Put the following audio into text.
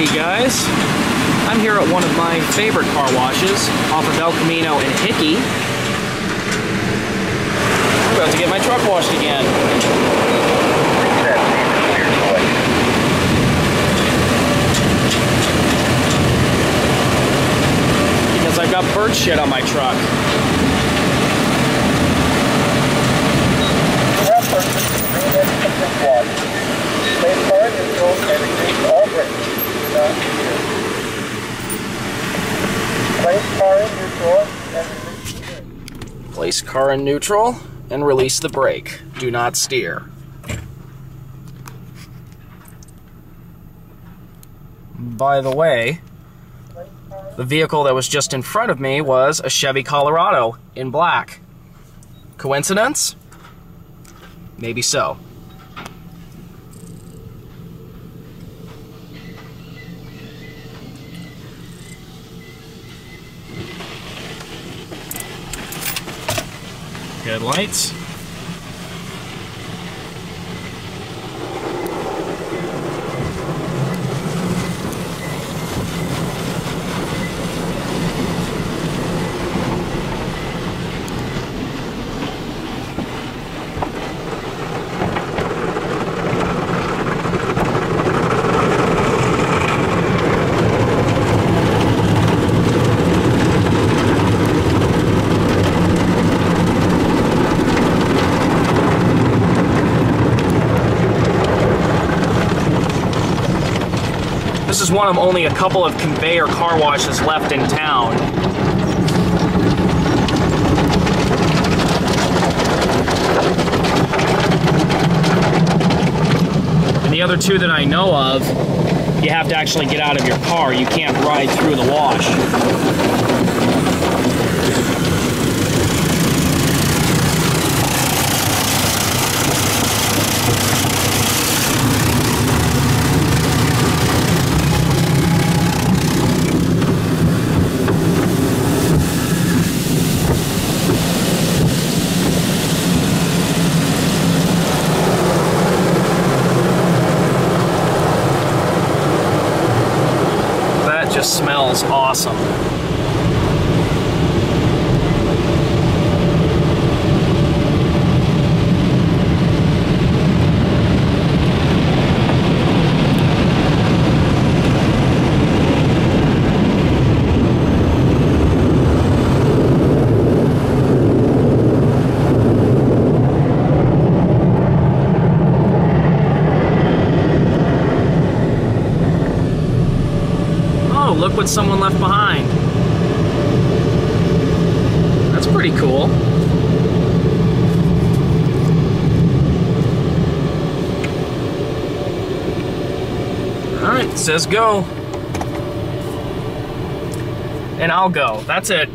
Howdy guys, I'm here at one of my favorite car washes off of Camino in Hickey. I'm about to get my truck washed again. Because I've got bird shit on my truck. Place car in neutral and release the brake. Do not steer. By the way, the vehicle that was just in front of me was a Chevy Colorado in black. Coincidence? Maybe so. Good lights. This is one of only a couple of conveyor car washes left in town. And the other two that I know of, you have to actually get out of your car. You can't ride through the wash. Just smells awesome. Look what someone left behind. That's pretty cool. All right, it says go. And I'll go. That's it.